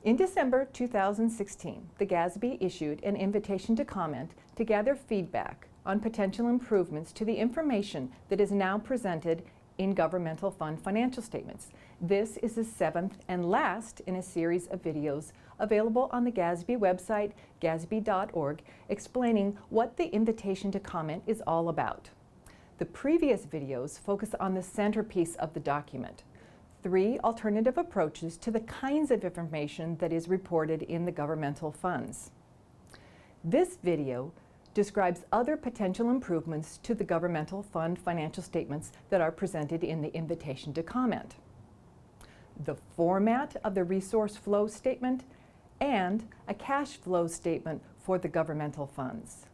In December 2016, the GASB issued an invitation to comment to gather feedback on potential improvements to the information that is now presented in governmental fund financial statements. This is the seventh and last in a series of videos available on the GASB website, gasb.org, explaining what the invitation to comment is all about. The previous videos focus on the centerpiece of the document: 3 alternative approaches to the kinds of information that is reported in the governmental funds. This video describes other potential improvements to the governmental fund financial statements that are presented in the invitation to comment: the format of the resource flow statement and a cash flow statement for the governmental funds.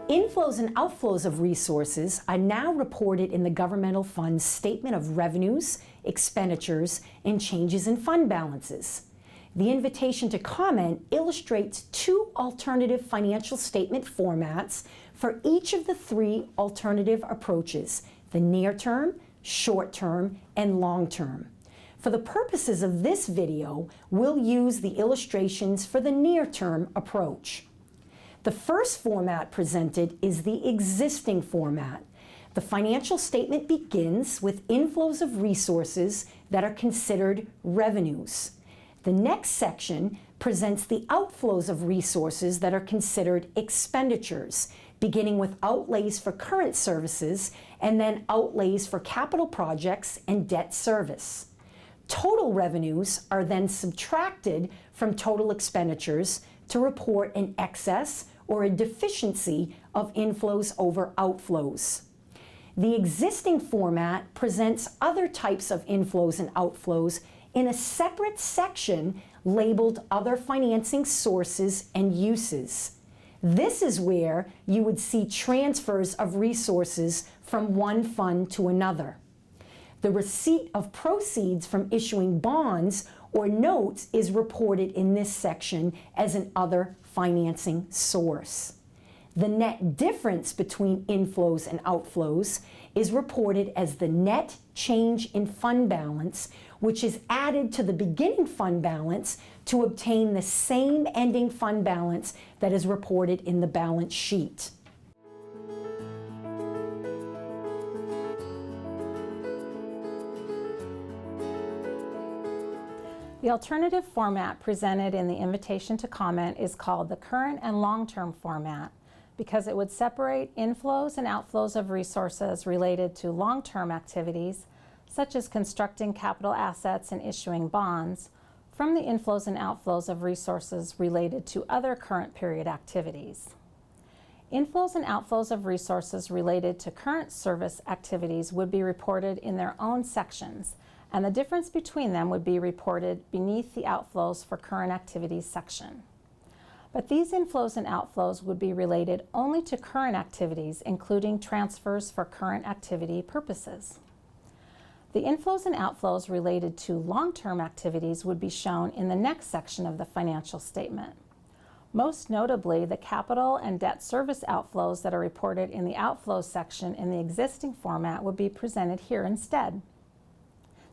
Inflows and outflows of resources are now reported in the governmental fund's statement of revenues, expenditures, and changes in fund balances. The invitation to comment illustrates 2 alternative financial statement formats for each of the 3 alternative approaches: the near term, short term, and long term. For the purposes of this video, we'll use the illustrations for the near term approach. The first format presented is the existing format. The financial statement begins with inflows of resources that are considered revenues. The next section presents the outflows of resources that are considered expenditures, beginning with outlays for current services and then outlays for capital projects and debt service. Total revenues are then subtracted from total expenditures to report an excess or a deficiency of inflows over outflows. The existing format presents other types of inflows and outflows in a separate section labeled Other Financing Sources and Uses. This is where you would see transfers of resources from one fund to another. The receipt of proceeds from issuing bonds or notes is reported in this section as an other financing source. The net difference between inflows and outflows is reported as the net change in fund balance, which is added to the beginning fund balance to obtain the same ending fund balance that is reported in the balance sheet. The alternative format presented in the invitation to comment is called the current and long-term format because it would separate inflows and outflows of resources related to long-term activities, such as constructing capital assets and issuing bonds, from the inflows and outflows of resources related to other current period activities. Inflows and outflows of resources related to current service activities would be reported in their own sections, and the difference between them would be reported beneath the outflows for current activities section. But these inflows and outflows would be related only to current activities, including transfers for current activity purposes. The inflows and outflows related to long-term activities would be shown in the next section of the financial statement. Most notably, the capital and debt service outflows that are reported in the outflows section in the existing format would be presented here instead.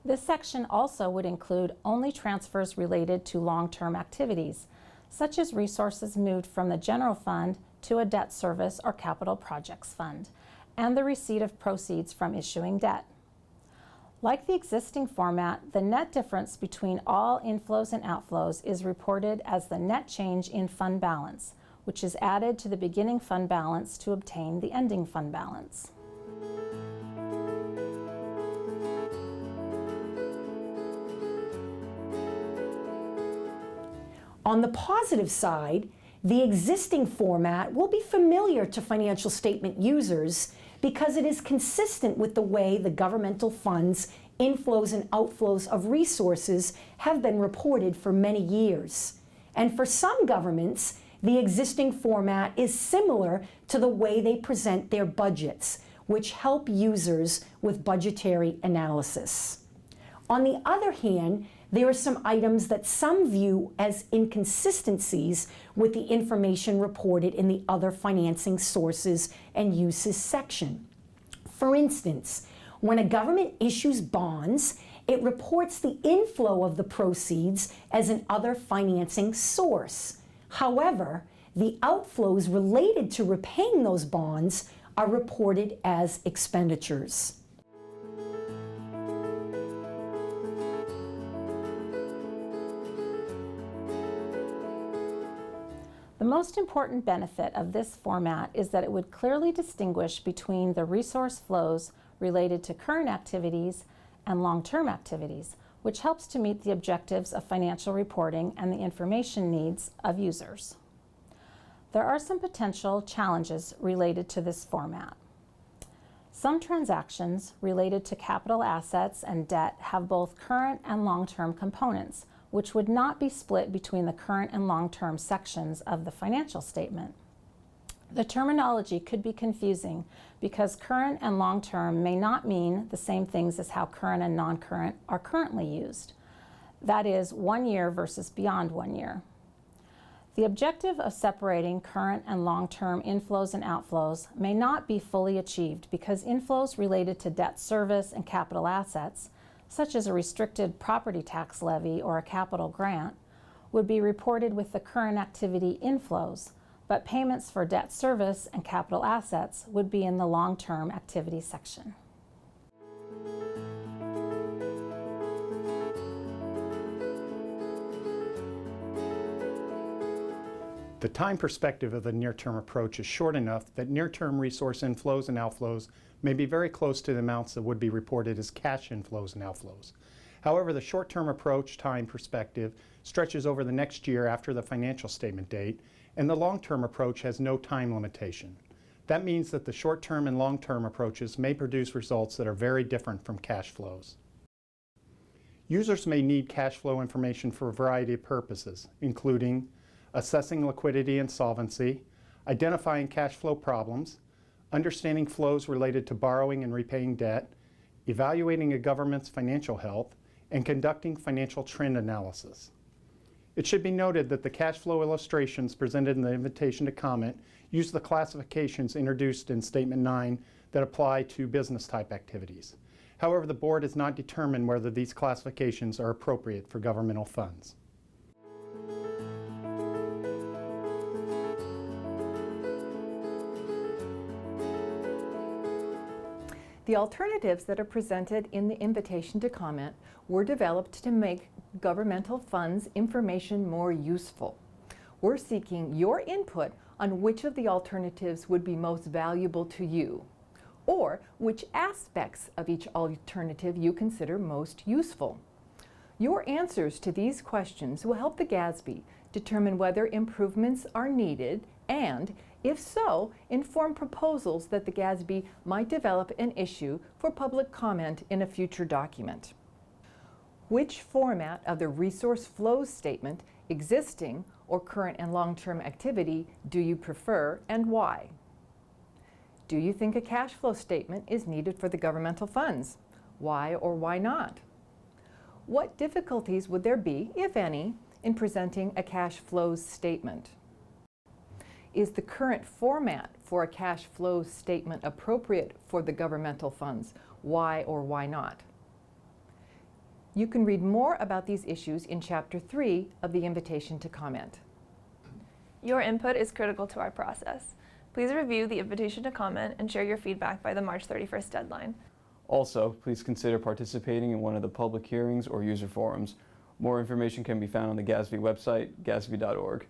This section also would include only transfers related to long-term activities, such as resources moved from the general fund to a debt service or capital projects fund, and the receipt of proceeds from issuing debt. Like the existing format, the net difference between all inflows and outflows is reported as the net change in fund balance, which is added to the beginning fund balance to obtain the ending fund balance. On the positive side, the existing format will be familiar to financial statement users because it is consistent with the way the governmental funds' inflows and outflows of resources have been reported for many years. And for some governments, the existing format is similar to the way they present their budgets, which help users with budgetary analysis. On the other hand, there are some items that some view as inconsistencies with the information reported in the Other Financing Sources and Uses section. For instance, when a government issues bonds, it reports the inflow of the proceeds as an other financing source. However, the outflows related to repaying those bonds are reported as expenditures. The most important benefit of this format is that it would clearly distinguish between the resource flows related to current activities and long-term activities, which helps to meet the objectives of financial reporting and the information needs of users. There are some potential challenges related to this format. Some transactions related to capital assets and debt have both current and long-term components, which would not be split between the current and long-term sections of the financial statement. The terminology could be confusing because current and long-term may not mean the same things as how current and non-current are currently used. That is, 1 year versus beyond 1 year. The objective of separating current and long-term inflows and outflows may not be fully achieved because inflows related to debt service and capital assets, such as a restricted property tax levy or a capital grant, would be reported with the current activity inflows, but payments for debt service and capital assets would be in the long-term activity section. The time perspective of the near-term approach is short enough that near-term resource inflows and outflows may be very close to the amounts that would be reported as cash inflows and outflows. However, the short-term approach time perspective stretches over the next year after the financial statement date, and the long-term approach has no time limitation. That means that the short-term and long-term approaches may produce results that are very different from cash flows. Users may need cash flow information for a variety of purposes, including assessing liquidity and solvency, identifying cash flow problems, understanding flows related to borrowing and repaying debt, evaluating a government's financial health, and conducting financial trend analysis. It should be noted that the cash flow illustrations presented in the invitation to comment use the classifications introduced in Statement 9 that apply to business type activities. However, the board has not determined whether these classifications are appropriate for governmental funds. The alternatives that are presented in the invitation to comment were developed to make governmental funds information more useful. We're seeking your input on which of the alternatives would be most valuable to you, or which aspects of each alternative you consider most useful. Your answers to these questions will help the GASB determine whether improvements are needed and, if so, inform proposals that the GASB might develop and issue for public comment in a future document. Which format of the resource flows statement, existing or current and long-term activity, do you prefer and why? Do you think a cash flow statement is needed for the governmental funds? Why or why not? What difficulties would there be, if any, in presenting a cash flows statement? Is the current format for a cash flows statement appropriate for the governmental funds? Why or why not? You can read more about these issues in Chapter 3 of the invitation to comment. Your input is critical to our process. Please review the invitation to comment and share your feedback by the March 31st deadline. Also, please consider participating in one of the public hearings or user forums. More information can be found on the GASB website, gasb.org.